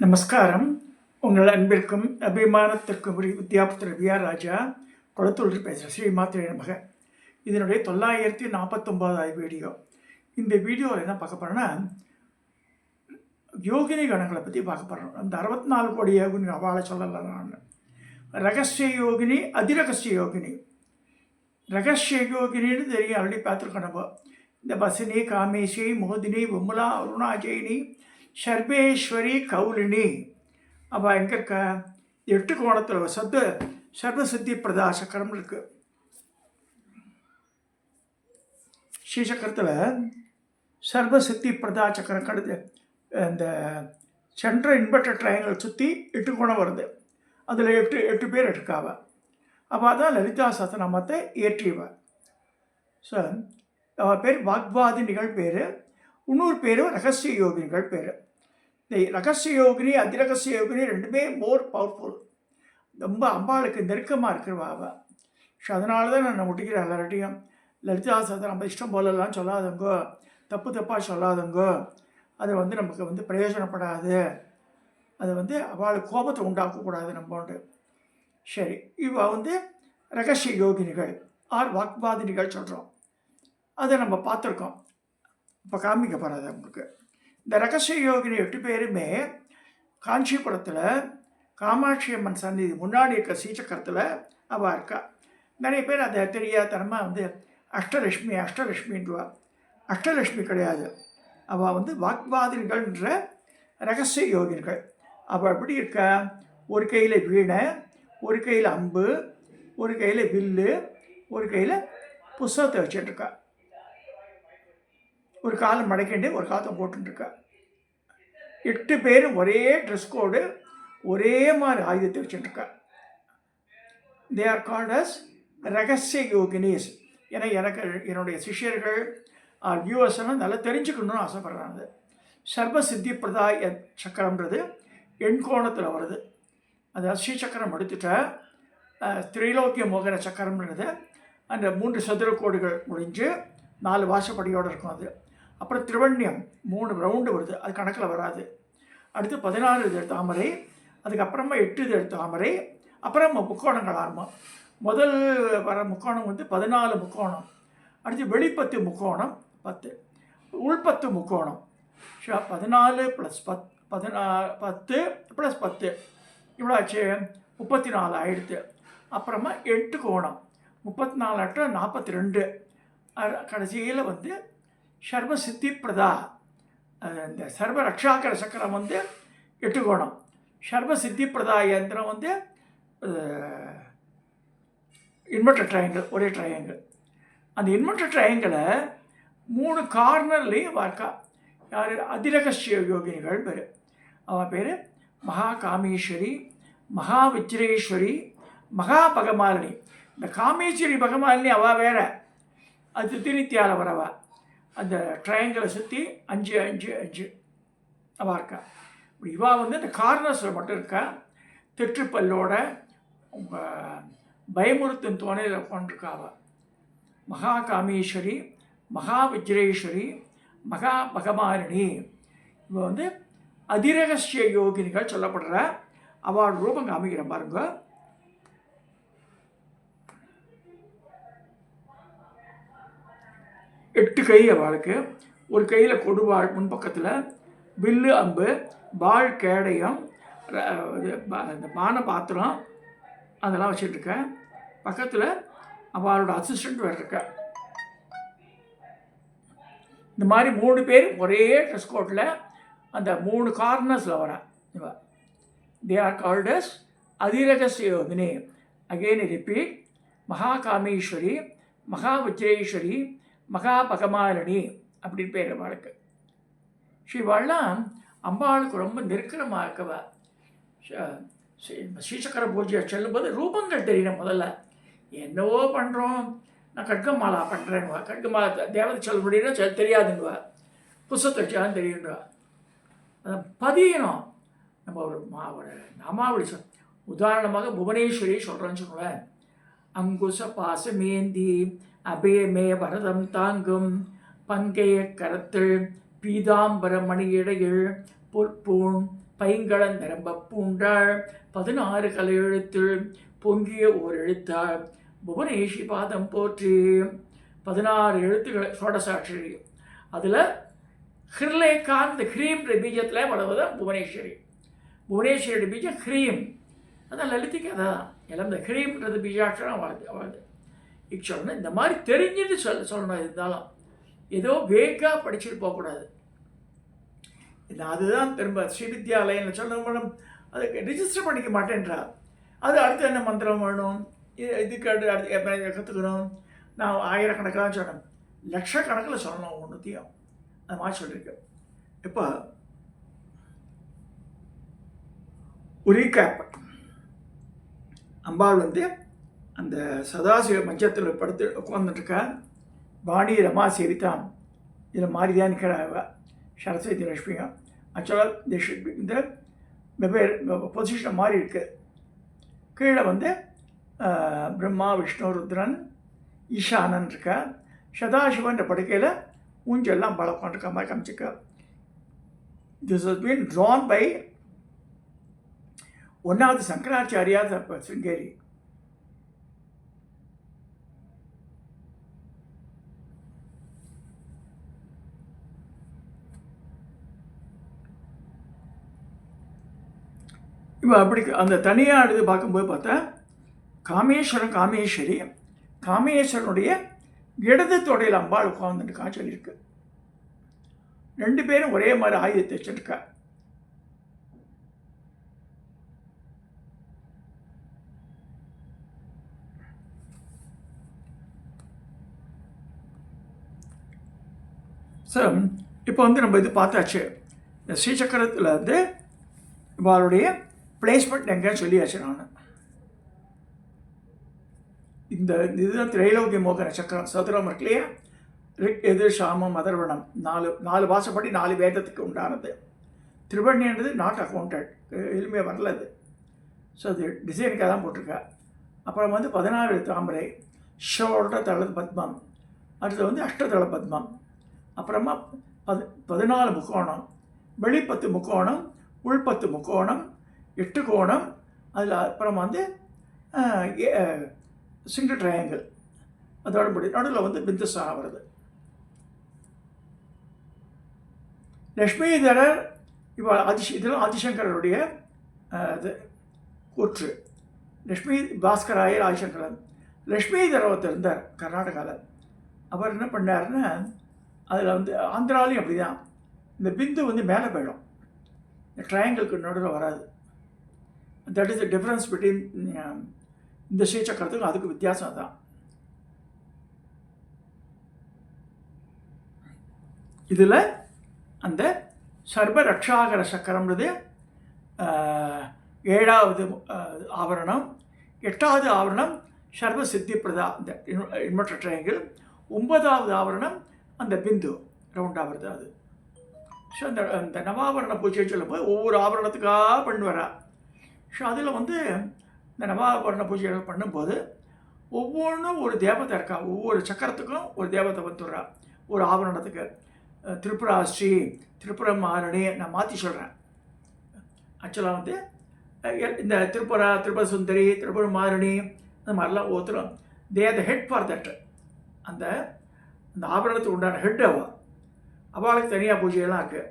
நமஸ்காரம். உங்கள் அன்பிற்கும் அபிமானத்திற்கும் வித்யாபுத்திர விஆர் ராஜா குளத்தூர் பேசுகிறேன். ஸ்ரீ மாத்திரை நமக. இதனுடைய 949வது வீடியோ. இந்த வீடியோவில் என்ன பார்க்க போகிறோன்னா, யோகினி கணங்களை பற்றி பார்க்க போகிறோம். அந்த 64 கோடி யோகினி அவளை சொல்லலை நான். ரகசிய யோகினி, அதிரகசிய யோகினி. ரகசிய யோகினின்னு தெரியும், ஆல்ரெடி பார்த்துருக்கோம் நம்ம. இந்த பசினி, காமேஷி, மோதினி, விமலா, அருணாஜயினி, சர்வேஸ்வரி, கௌலினி. அவள் எங்கே இருக்க? 8 கோணத்தில் சர்வசித்தி பிரதா சக்கரம் இருக்குது. ஸ்ரீசக்கரத்தில் சர்வசித்தி பிரதா சக்கரம் கடுது. இந்த சென்ட்ரல் இன்வெர்டர் ட்ரையாங்கிள் சுற்றி 8 கோணம் வருது. அதில் எட்டு பேர் இருக்காவ. அவள் தான் லலிதா சஹஸ்ரநாமத்தை இயற்றியவள். ஸோ அவள் பேர் வாக்வாதினிகள் பேர். இன்னொரு பேர் ரகசிய யோகினிகள் பேர். இந்த ரகசிய யோகினி, அதிரகசிய யோகினி ரெண்டுமே மோர் பவர்ஃபுல். ரொம்ப அம்பாளுக்கு நெருக்கமாக இருக்கிறவா அவள். ஸோ அதனால தான் நான் முட்டிக்கிறேன் எல்லார்ட்டையும். லலிதா சஹஸ்ரநாமம் நம்ம இஷ்டம் போலலாம் சொல்லாதங்கோ, தப்பாக சொல்லாதங்கோ. அது நமக்கு பிரயோஜனப்படாது. அது அவளுக்கு கோபத்தை உண்டாக்கக்கூடாது நம்மோண்டு. சரி, இவள் ரகசிய யோகினிகள் ஆர் வாக்வாதினிகள் சொல்கிறோம். அதை நம்ம பார்த்துருக்கோம். இப்போ காமிக்க போகிறது உங்களுக்கு. இந்த ரகசிய யோகினி 8 பேருமே காஞ்சிபுரத்தில் காமாட்சி அம்மன் சந்நிதி முன்னாடி இருக்க ஸ்ரீசக்கரத்தில் அவள் இருக்கா. நிறைய பேர் அதை தெரியாதனமாக அஷ்டலட்சுமின்றுவா. அஷ்டலட்சுமி கிடையாது. அவள் வாக்வாதினிகள்ன்ற ரகசிய யோகினிகள். அவள் எப்படி இருக்கா? ஒரு கையில் வீணை, ஒரு கையில் அம்பு, ஒரு கையில் வில்லு, ஒரு கையில் புஸ்தகத்தை வச்சுட்டுருக்கா. ஒரு காலை மடக்கிண்டு ஒரு காலத்தை போட்டுருக்கா. 8 பேரும் ஒரே ட்ரெஸ் கோடு, ஒரே மாதிரி ஆயுதத்தை வச்சுட்டுருக்கா. தே ஆர் கால்ட் அஸ் ரகசிய யோகினிஸ். ஏன்னா என்னுடைய சிஷ்யர்கள் வியூவர்ஸ் எல்லாம் நல்லா தெரிஞ்சுக்கணும்னு ஆசைப்படுறாங்க. சர்வசித்தி பிரதாய சக்கரம்ன்றது எண்கோணத்தில் வருது. அதாவது ஸ்ரீசக்கரம் எடுத்துட்டா திரைலோக்கிய மோகன சக்கரம்ன்றது அந்த 3 சதுர கோடுகள் முடிஞ்சு 4 வாசப்படியோடு இருக்கும். அது அப்புறம் திருவண்யம் 3 ரவுண்டு வருது, அது கணக்கில் வராது. அடுத்து 16 இதழ் தாமரை, அதுக்கப்புறமா 8 இதழ் தாமரை, அப்புறம் முக்கோணங்கள் ஆரம்பம். முதல் வர முக்கோணம் 14 முக்கோணம். அடுத்து வெளிப்பத்து முக்கோணம் 10, உள்பத்து முக்கோணம். 14 + 10 + 10 இவ்வளோ ஆச்சு, 34 ஆயிடுத்து. அப்புறமா 8 கோணம், 34 42. கடைசியில் சர்வசித்தி பிரதா, இந்த சர்வ ரக்ஷாக்கர சக்கரம் 8 கோணம். சர்வசித்தி பிரதா யந்திரம் இன்வெர்டர் ட்ரையாங்கிள், ஒரே ட்ரையாங்கிள். அந்த இன்வெர்டர் ட்ரையாங்கிளை 3 கார்னர்லேயும் இருக்கா. யார்? அதிரகசிய யோகினிகள் பேர். அவன் பேர் மகா காமேஸ்வரி, மகா விஜ்ரேஸ்வரி, மகா பகமாலினி. இந்த காமேஸ்வரி பகமாலினி அவள் வேற, அது திருத்தியால் வரவா. அந்த ட்ரையாங்கிளை சுற்றி 5 5 5 அவள் இருக்கா. இவா இந்த கார்னர்ஸில் மட்டும் இருக்கா. தெற்றுப்பல்லோட பயமுறுத்தும் தோணையில் உட்காந்துருக்கா அவள். மகா காமேஸ்வரி, மகா விஜ்ரேஸ்வரி, மகா பகமாலினி. இவ அதிரகசிய யோகினிகள் சொல்லப்படுற அவள் ரூபம் காமிக்கிற பாருங்க. எட்டு கை அவளுக்கு. ஒரு கையில் கொடுவாள், முன்பக்கத்தில் வில்லு, அம்பு, வாள், கேடயம், இந்த பான பாத்திரம் அதெல்லாம் வச்சுட்ருக்கேன். பக்கத்தில் அவளோட அசிஸ்டண்ட் வேறு இருக்கா. இந்த மாதிரி 3 பேர் ஒரே ட்ரெஸ் கோட்டில் அந்த 3 கார்னர்ஸில் வரா. தே ஆர் கால்ட் அஸ் அதிரகசிய யோகினி. அகெயின் ரிப்பீட், மகா காமேஸ்வரி, மகா விஜ்ரேஸ்வரி, மகா பகமாலினி அப்படின்னு பேர் அவளுக்கு. ஸ்ரீவாள்லாம் அம்பாளுக்கு ரொம்ப நெருக்கமாக இருக்கவ. ஸ்ரீசக்கர பூஜையை செல்லும்போது ரூபங்கள் தெரியணும். முதல்ல என்னவோ பண்ணுறோம், நான் கட்கமாலா பண்ணுறேன்னுவா. கட்கமாலா தேவதை சொல்ல முடியும்னா தெரியாதுன்னுவா. புஸ்தத்தை வச்சாலும் தெரியுன்னுவா. அதை பதியணும். நம்ம ஒரு நாமாவளி உதாரணமாக புவனேஸ்வரி சொல்கிறோன்னு சொல்லுவேன். அங்குச பாசமேந்தி அபயமே வரதம் தாங்கும் பங்கைய கரத்தில் பீதாம்பர மணியிடையில் பொற்பூண் பைங்களன் நிரம்ப பூண்டாள் 16 கலையெழுத்துள் பொங்கிய ஓர் எழுத்தாள் புவனேஷி பாதம் போற்றி. 16 எழுத்துக்கள் ஷோடசாட்சரி. அதில் ஹிர்லேகான் இந்த ஹ்ரீம்ன்ற பீஜத்தில் வளர்வது புவனேஸ்வரி. புவனேஸ்வரியோட பீஜம் ஹ்ரீம். அதான் லலிதிக்கு அதான் எல்லாம் இந்த ஹ்ரீம்ன்றது பீஜாட்சரம் அவளது சொல்லணும். இந்த மாதிரி தெரிஞ்சுட்டு சொல்லணும். இருந்தாலும் ஏதோ வேக்காக படிச்சுட்டு போகக்கூடாது. அதுதான் திரும்ப ஸ்ரீவித்யாலயம் சொல்லணும். அதுக்கு ரிஜிஸ்டர் பண்ணிக்க மாட்டேன்றார். அது அடுத்து என்ன மந்திரம் வேணும், இதுக்கு அடுத்து கற்றுக்கணும். நான் ஆயிரக்கணக்கில் சொன்னேன், லட்சக்கணக்கில் சொல்லணும் ஒன்றுத்தையும். அது மாதிரி சொல்லியிருக்கேன். இப்போ ஒரு கேப் அம்பாள் அந்த சதாசிவ மஞ்சத்தில் படுத்து உட்காந்துட்டுருக்கா. வாணி ரமா சேவிதான் இதில் மாதிரி தான் நிற்கிறாங்க. சரஸ்வதி லட்சுமியும் ஆக்சுவலாக இந்த வெவ்வேறு பொசிஷன் மாதிரி இருக்குது. கீழே பிரம்மா விஷ்ணு ருத்ரன் ஈசானன் இருக்கா. சதாசிவன்ற படுக்கையில் ஊஞ்செல்லாம் பல உட்காந்துருக்க மாதிரி காமிச்சிருக்க. This has been drawn by ஒன்றாவது சங்கராச்சாரியா சிருங்கேரி. இப்போ அப்படி அந்த தனியாக எடுத்து பார்க்கும்போது பார்த்தா காமேஸ்வரி காமேஸ்வரனுடைய இடது தொடையில் அம்பாள் உட்காந்துட்டு காய்ச்சல் இருக்கு. 2 பேரும் ஒரே மாதிரி ஆயுதத்தை வச்சுருக்கா. சார் இப்போ நம்ம இது பார்த்தாச்சு. இந்த ஸ்ரீசக்கரத்தில் இவளுடைய பிளேஸ்மெண்ட் எங்கேன்னு சொல்லியாச்சு. நான் இந்த இதுதான் திரைலோக்கிய மோகன சக்கரம் சதுரம் இருக்கு இல்லையா. ரிக் எதிர் சாமம் அதர்வணம் 4 வாசப்படி 4 வேதத்துக்கு உண்டானது. திருவண்ணின்றது நாட் அக்கௌண்டட், எதுவுமே வரல அது. ஸோ அது டிசைனுக்காக தான் போட்டிருக்கா. அப்புறம் 16 தாமரை, ஷோட தள பத்மம், அடுத்து அஷ்டதள பத்மம், அப்புறமா 14 முக்கோணம், வெளி 10 முக்கோணம், உள் 10 முக்கோணம், 8 கோணம். அதில் அப்புறம் சிங்கிள் ட்ரையாங்கிள். அதோட படி நடுவில் பிந்துஸ்தானம் வருது. லக்ஷ்மிதரர் இதெல்லாம் ஆதிசங்கரருடைய இது கூற்று. லக்ஷ்மி பாஸ்கராயர் ஆதிசங்கரன். லக்ஷ்மிதரர் ஒருத்தர் இருந்தார் கர்நாடகாவில். அவர் என்ன பண்ணார்னா, அதில் ஆந்திராலையும் அப்படி தான் இந்த பிந்து மேலே போயிடும், இந்த ட்ரையாங்கிளுக்கு நடுவில் வராது. That is the difference between இந்த ஸ்ரீசக்கரத்துக்கும் அதுக்கு வித்தியாசம் தான். இதில் அந்த சர்வ ரக்ஷாகர சக்கரம்ன்றது 7வது ஆவரணம். 8வது ஆவரணம் சர்வ சித்தி பிரதா இந்த இன்வெர்டர் ட்ரையாங்கிள். 9வது ஆவரணம் அந்த பிந்து ரவுண்டாக வருது அது. ஸோ அந்த நவாவரண பூஜை சொல்லும்போது ஒவ்வொரு ஆவரணத்துக்காக பண்ணுவாரா. ஸோ அதில் இந்த நவாவரண பூஜைகள் பண்ணும்போது ஒவ்வொன்றும் ஒரு தேவதை இருக்கா. ஒவ்வொரு சக்கரத்துக்கும் ஒரு தேவதை வந்துடுறா. ஒரு ஆவரணத்துக்கு திரிபுரா ஸ்ரீ, திரிபுரம் மாரணி, நான் மாற்றி சொல்கிறேன். ஆக்சுவலாக இந்த திரிபுர சுந்தரி, திரிபுரம் மாரணி, அந்த மாதிரிலாம் ஒருத்தரும் they are the head for that. அந்த ஆபரணத்துக்கு உண்டான ஹெட் அவளுக்கு தனியாக பூஜையெல்லாம் இருக்குது.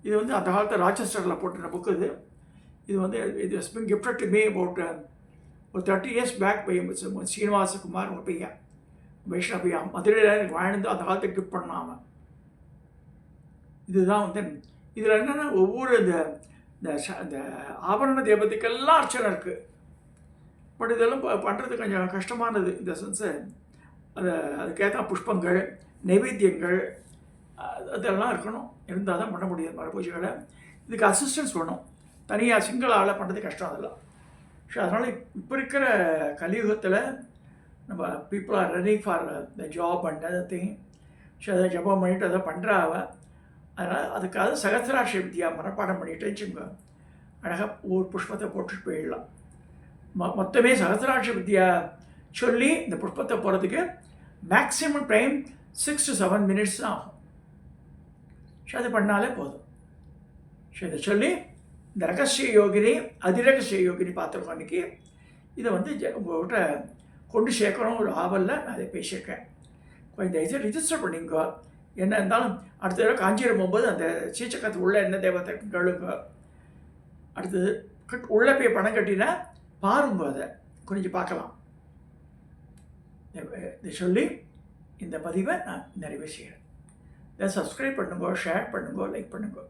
இது அந்த காலத்தில் ராச்செஸ்டரில் போட்டுன புக்கு இது. இது has been gifted to me about ஒரு 30 years பேக் பை ஸ்ரீனிவாசகுமார் ஒரு பையன், வைஷ்ணவ பையன், மதுரையில் எனக்கு வாழ்ந்து அந்த காலத்துக்கு கிஃப்ட் பண்ணாம. இதுதான் இதில் என்னென்னா ஒவ்வொரு இந்த ஆபரண தேவதைக்கெல்லாம் அர்ச்சனை இருக்குது. பட் இதெல்லாம் பண்ணுறது கொஞ்சம் கஷ்டமானது. இந்த சென்ஸு அதுக்கேற்ற புஷ்பங்கள், நைவேத்தியங்கள் அதெல்லாம் இருக்கணும். இருந்தால் தான் பண்ண முடியாது மர பூஜைகளை. இதுக்கு அசிஸ்டன்ஸ் வேணும். தனியாக சிங்கிள் ஆளை பண்ணுறது கஷ்டம் அதெல்லாம். ஸோ அதனால் இப்போ இருக்கிற கலியுகத்தில் நம்ம people are running for the job and other thing. So அதை ஜபம் பண்ணிவிட்டு அதை பண்ணுறாவ. அதனால் அதுக்காக சகசிராட்ச வித்யா மனப்பாடம் பண்ணிட்டு வச்சுங்க, அழகாக ஒவ்வொரு புஷ்பத்தை போட்டுட்டு போயிடலாம். மொத்தமே சகசிராட்ச வித்யா சொல்லி இந்த புஷ்பத்தை போகிறதுக்கு மேக்ஸிமம் டைம் 6 to 7 minutes தான் ஆகும். ஸோ அது பண்ணாலே போதும். ஸோ இதை சொல்லி இந்த ரகசிய யோகினி அதிரகசிய யோகினி பார்த்துருக்கோம் அன்றைக்கி. இதை வந்து உங்கள்கிட்ட கொண்டு சேர்க்கணும் ஒரு ஆவலில் நான் அதை பேசியிருக்கேன். கொஞ்சம் தயவுசெய்து ரிஜிஸ்டர் பண்ணிங்கோ. என்ன இருந்தாலும் அடுத்த தடவை காஞ்சிபுரம் போகும்போது அந்த சீச்சக்கத்து உள்ளே என்ன தேவத்தை கேளுங்க. அடுத்தது உள்ளே போய் பணம் கட்டினா பாருங்க, அதை கொஞ்சம் பார்க்கலாம். இதை சொல்லி இந்த பதிவை நான் நிறைவு செய்கிறேன். இதை சப்ஸ்கிரைப் பண்ணுங்க, ஷேர் பண்ணுங்க, லைக் பண்ணுங்க.